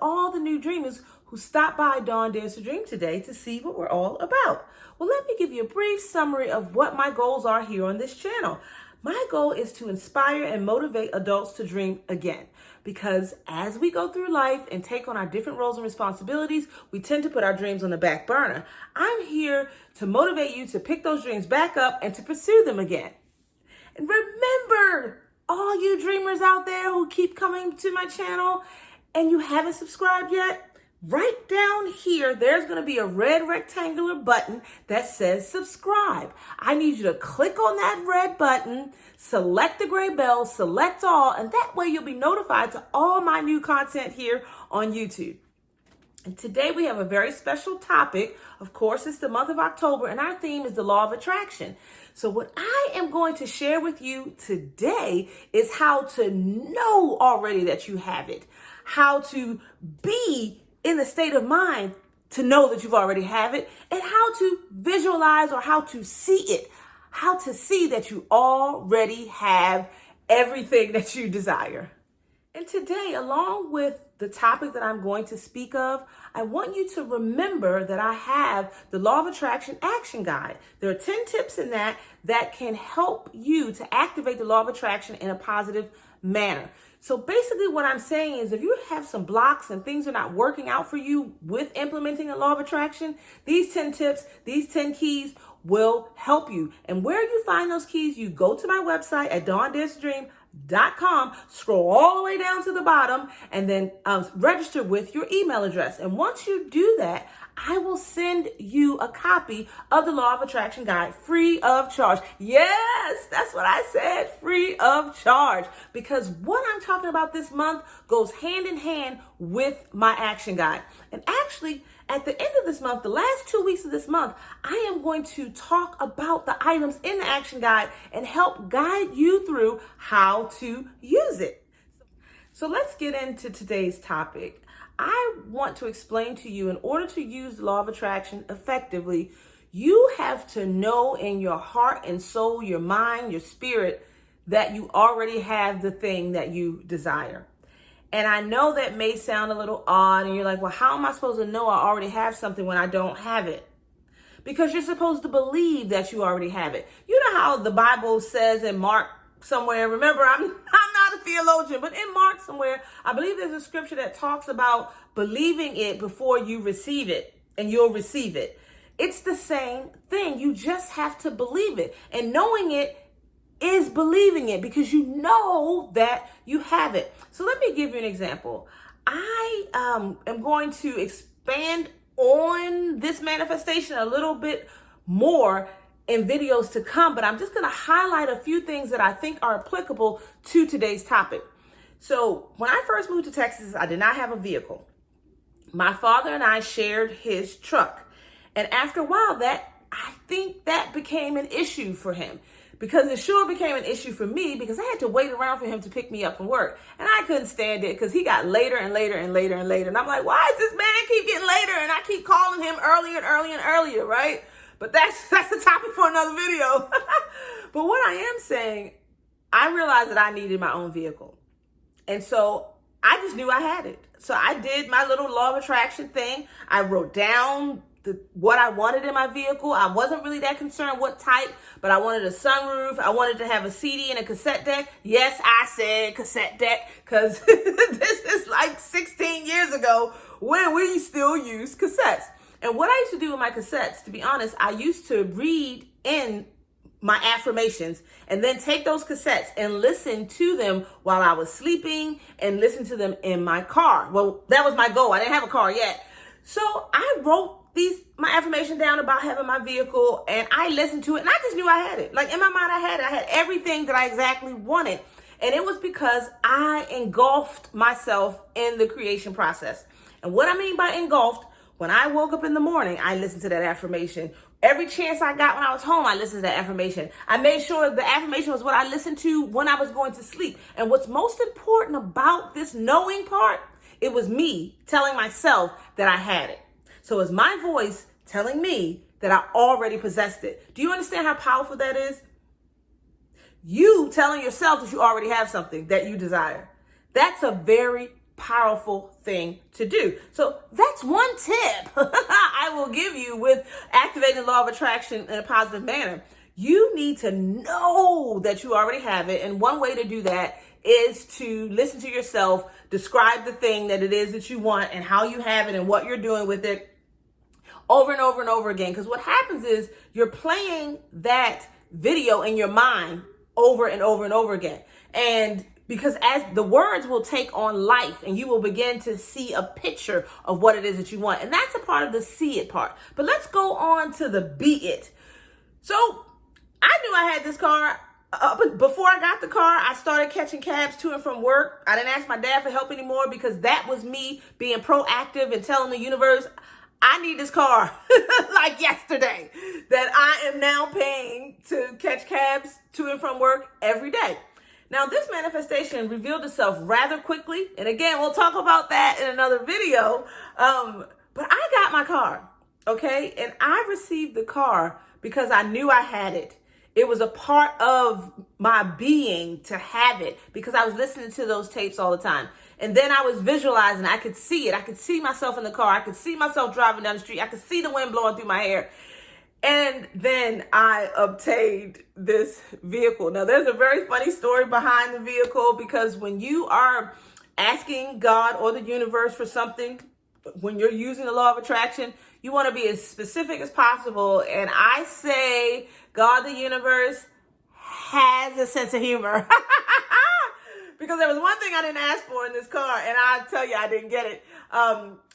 all the new dreamers who stopped by DawnDares2Dream today to see what we're all about. Well, let me give you a brief summary of what my goals are here on this channel. My goal is to inspire and motivate adults to dream again. Because as we go through life and take on our different roles and responsibilities, we tend to put our dreams on the back burner. I'm here to motivate you to pick those dreams back up and to pursue them again. And remember, all you dreamers out there who keep coming to my channel and you haven't subscribed yet, right down here, there's going to be a red rectangular button that says subscribe. I need you to click on that red button, select the gray bell, select all, and that way you'll be notified to all my new content here on YouTube. And today we have a very special topic. Of course, it's the month of October, and our theme is the law of attraction. So what I am going to share with you today is how to know already that you have it, how to be in the state of mind to know that you've already have it, and how to visualize or how to see it, how to see that you already have everything that you desire. And today, along with the topic that I'm going to speak of, I want you to remember that I have the Law of Attraction Action Guide. There are 10 tips in that can help you to activate the Law of Attraction in a positive manner. So basically what I'm saying is if you have some blocks and things are not working out for you with implementing the Law of Attraction, these 10 tips, these 10 keys will help you. And where you find those keys, you go to my website at DawnDares2Dream.com, scroll all the way down to the bottom, and then register with your email address. And once you do that, I will send you a copy of the Law of Attraction Guide free of charge. Yes, that's what I said, free of charge. Because what I'm talking about this month goes hand in hand with my action guide. And actually, at the end of this month, the last 2 weeks of this month, I am going to talk about the items in the action guide and help guide you through how to use it. So let's get into today's topic. I want to explain to you, in order to use the Law of Attraction effectively, you have to know in your heart and soul, your mind, your spirit, that you already have the thing that you desire. And I know that may sound a little odd, and you're like, well, how am I supposed to know I already have something when I don't have it? Because you're supposed to believe that you already have it. You know how the Bible says in Mark somewhere, remember, I'm not a theologian, but in Mark somewhere, I believe there's a scripture that talks about believing it before you receive it, and you'll receive it. It's the same thing. You just have to believe it. And knowing it is believing it because you know that you have it. So let me give you an example. I am going to expand on this manifestation a little bit more in videos to come, but I'm just going to highlight a few things that I think are applicable to today's topic. So when I first moved to Texas, I did not have a vehicle. My father and I shared his truck. And after a while, I think that became an issue for him, because it sure became an issue for me because I had to wait around for him to pick me up from work. And I couldn't stand it because he got later and later and later and later. And I'm like, why does this man keep getting later? And I keep calling him earlier and earlier and earlier, right? But that's the topic for another video. But what I am saying, I realized that I needed my own vehicle. And so I just knew I had it. So I did my little Law of Attraction thing. I wrote down what I wanted in my vehicle. I wasn't really that concerned what type, but I wanted a sunroof. I wanted to have a CD and a cassette deck. Yes, I said cassette deck because this is like 16 years ago when we still used cassettes. And what I used to do with my cassettes, to be honest, I used to read in my affirmations and then take those cassettes and listen to them while I was sleeping and listen to them in my car. Well, that was my goal. I didn't have a car yet. So I wrote my affirmation down about having my vehicle, and I listened to it, and I just knew I had it. Like in my mind, I had everything that I exactly wanted. And it was because I engulfed myself in the creation process. And what I mean by engulfed, when I woke up in the morning, I listened to that affirmation. Every chance I got when I was home, I listened to that affirmation. I made sure the affirmation was what I listened to when I was going to sleep. And what's most important about this knowing part, it was me telling myself that I had it. So it's my voice telling me that I already possessed it. Do you understand how powerful that is? You telling yourself that you already have something that you desire. That's a very powerful thing to do. So that's one tip I will give you with activating the law of attraction in a positive manner. You need to know that you already have it. And one way to do that is to listen to yourself, describe the thing that it is that you want and how you have it and what you're doing with it over and over and over again. Because what happens is you're playing that video in your mind over and over and over again. And because as the words will take on life and you will begin to see a picture of what it is that you want. And that's a part of the see it part. But let's go on to the be it. So I knew I had this car. But before I got the car, I started catching cabs to and from work. I didn't ask my dad for help anymore because that was me being proactive and telling the universe, I need this car like yesterday, that I am now paying to catch cabs to and from work every day. Now, this manifestation revealed itself rather quickly. And again, we'll talk about that in another video. But I got my car, okay? And I received the car because I knew I had it. It was a part of my being to have it because I was listening to those tapes all the time. And then I was visualizing, I could see it. I could see myself in the car. I could see myself driving down the street. I could see the wind blowing through my hair. And then I obtained this vehicle. Now, there's a very funny story behind the vehicle because when you are asking God or the universe for something, when you're using the law of attraction, you want to be as specific as possible. And I say, God, the universe has a sense of humor. Because there was one thing I didn't ask for in this car, and I tell you, I didn't get it.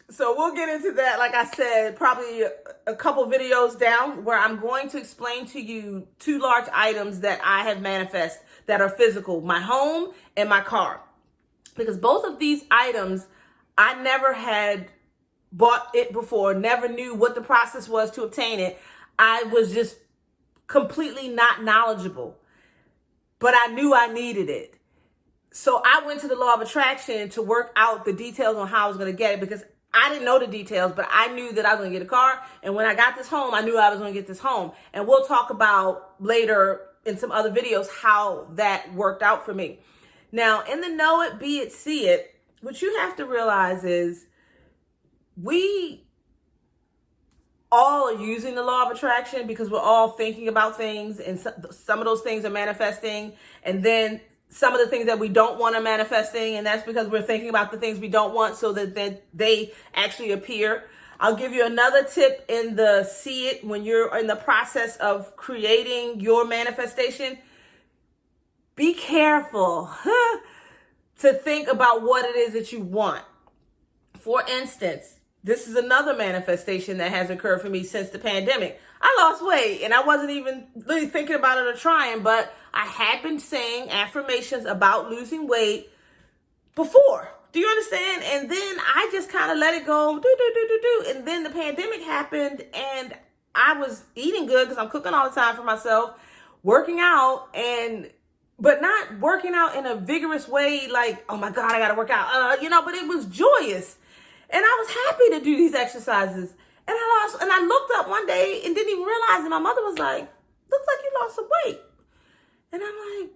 So we'll get into that, like I said, probably a couple videos down where I'm going to explain to you two large items that I have manifest that are physical, my home and my car. Because both of these items, I never had bought it before, never knew what the process was to obtain it. I was just completely not knowledgeable, but I knew I needed it. So I went to the law of attraction to work out the details on how I was going to get it because I didn't know the details, but I knew that I was going to get a car. And when I got this home, I knew I was going to get this home. And we'll talk about later in some other videos how that worked out for me. Now, in the know it, be it, see it, what you have to realize is we all are using the law of attraction because we're all thinking about things and some of those things are manifesting. And then some of the things that we don't want are manifesting, and that's because we're thinking about the things we don't want so that they actually appear. I'll give you another tip in the see it when you're in the process of creating your manifestation. Be careful to think about what it is that you want. For instance, this is another manifestation that has occurred for me since the pandemic. I lost weight and I wasn't even really thinking about it or trying, but I had been saying affirmations about losing weight before. Do you understand? And then I just kind of let it go. And then the pandemic happened and I was eating good because I'm cooking all the time for myself, working out, but not working out in a vigorous way like, oh my God, I got to work out, but it was joyous. And I was happy to do these exercises. And I looked up one day and didn't even realize it. My mother was like, looks like you lost some weight. And I'm like,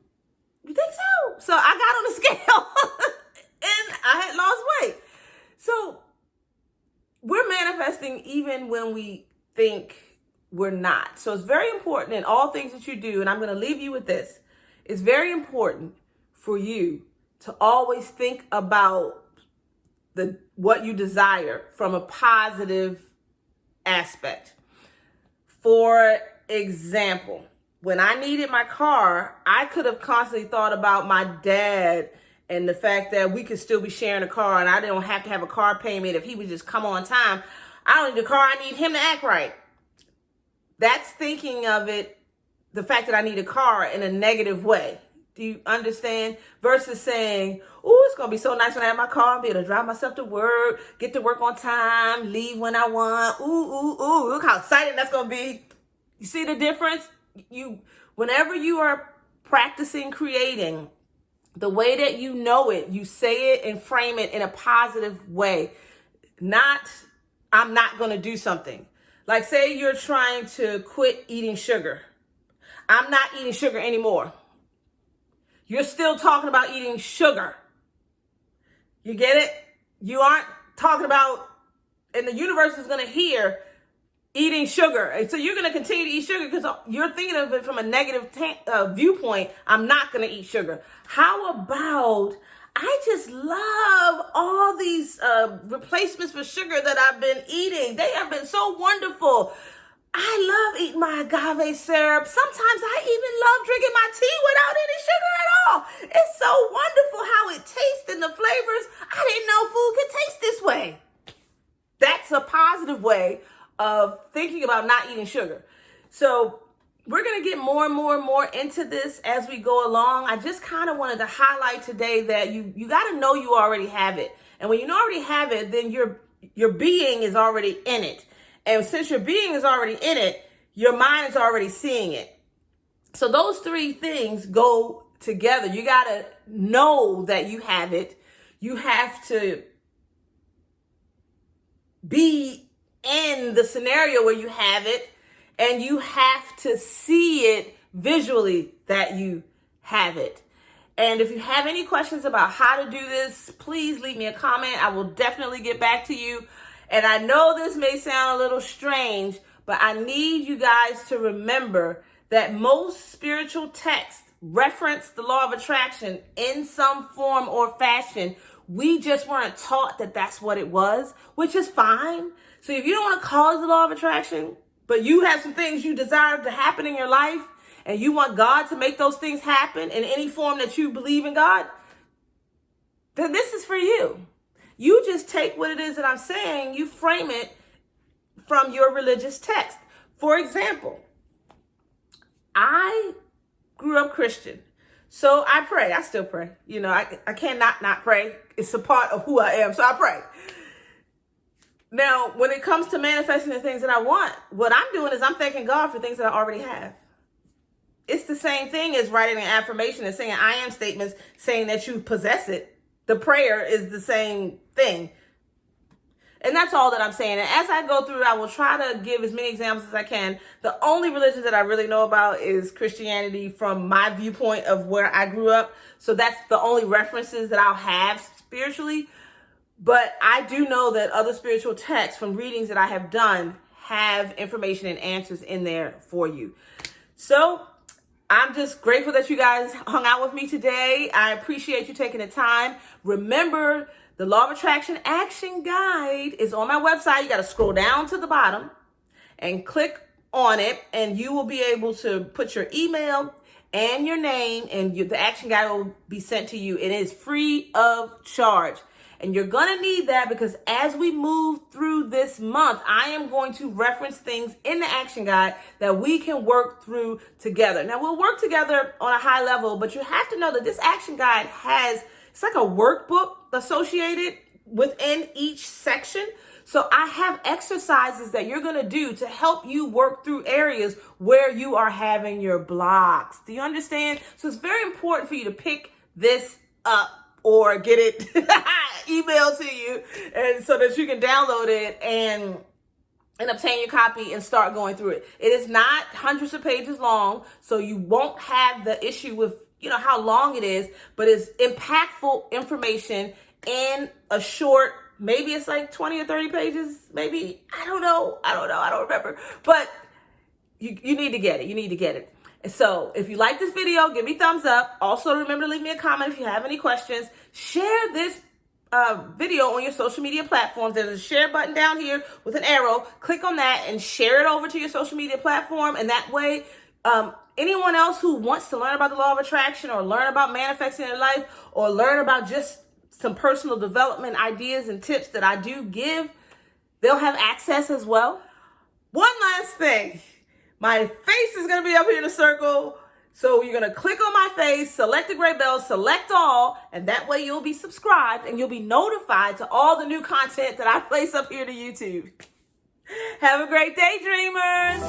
you think so? So I got on the scale and I had lost weight. So we're manifesting even when we think we're not. So it's very important in all things that you do. And I'm going to leave you with this. It's very important for you to always think about what you desire from a positive aspect. For example, when I needed my car, I could have constantly thought about my dad and the fact that we could still be sharing a car and I don't have to have a car payment if he would just come on time. I don't need a car, I need him to act right. That's thinking of it, the fact that I need a car in a negative way. Do you understand? Versus saying, oh, it's going to be so nice when I have my car and be able to drive myself to work, get to work on time, leave when I want. Ooh, look how exciting that's going to be. You see the difference? Whenever you are practicing creating, the way that you know it, you say it and frame it in a positive way. Not, I'm not going to do something. Like say you're trying to quit eating sugar. I'm not eating sugar anymore. You're still talking about eating sugar. You get it? You aren't talking about, and the universe is going to hear eating sugar. And so you're going to continue to eat sugar because you're thinking of it from a negative viewpoint. I'm not going to eat sugar. How about I just love all these replacements for sugar that I've been eating. They have been so wonderful. I love eating my agave syrup. Sometimes I even love drinking my tea without any sugar at all. It's so wonderful how it tastes and the flavors. I didn't know food could taste this way. That's a positive way of thinking about not eating sugar. So we're going to get more and more and more into this as we go along. I just kind of wanted to highlight today that you got to know you already have it. And when you already have it, then your being is already in it. And since your being is already in it, your mind is already seeing it. So those three things go together. You got to know that you have it. You have to be in the scenario where you have it, and you have to see it visually that you have it. And if you have any questions about how to do this, please leave me a comment. I will definitely get back to you. And I know this may sound a little strange, but I need you guys to remember that most spiritual texts reference the law of attraction in some form or fashion. We just weren't taught that that's what it was, which is fine. So if you don't want to call it the law of attraction, but you have some things you desire to happen in your life, and you want God to make those things happen in any form that you believe in God, then this is for you. You just take what it is that I'm saying, you frame it from your religious text. For example, I grew up Christian, so I pray. I still pray. You know, I cannot not pray. It's a part of who I am, so I pray. Now, when it comes to manifesting the things that I want, what I'm doing is I'm thanking God for things that I already have. It's the same thing as writing an affirmation and saying I am statements, saying that you possess it. The prayer is the same thing. And that's all that I'm saying. And as I go through, I will try to give as many examples as I can. The only religion that I really know about is Christianity from my viewpoint of where I grew up. So that's the only references that I'll have spiritually. But I do know that other spiritual texts from readings that I have done have information and answers in there for you. So I'm just grateful that you guys hung out with me today. I appreciate you taking the time. Remember, the Law of Attraction Action Guide is on my website. You got to scroll down to the bottom and click on it, and you will be able to put your email and your name, and the action guide will be sent to you. It is free of charge. And you're going to need that because as we move through this month, I am going to reference things in the action guide that we can work through together. Now, we'll work together on a high level, but you have to know that this action guide it's like a workbook associated within each section. So I have exercises that you're going to do to help you work through areas where you are having your blocks. Do you understand? So it's very important for you to pick this up or get it emailed to you, and so that you can download it and obtain your copy and start going through it. It is not hundreds of pages long, so you won't have the issue with, how long it is, but it's impactful information in a short, maybe it's like 20 or 30 pages, maybe, I don't know, I don't remember, but you need to get it. You need to get it. So if you like this video, give me a thumbs up. Also, remember to leave me a comment if you have any questions. Share this video on your social media platforms. There's a share button down here with an arrow. Click on that and share it over to your social media platform. And that way, anyone else who wants to learn about the law of attraction or learn about manifesting their life or learn about just some personal development ideas and tips that I do give, they'll have access as well. One last thing. My face is going to be up here in a circle. So you're going to click on my face, select the gray bell, select all, and that way you'll be subscribed and you'll be notified to all the new content that I place up here to YouTube. Have a great day, dreamers.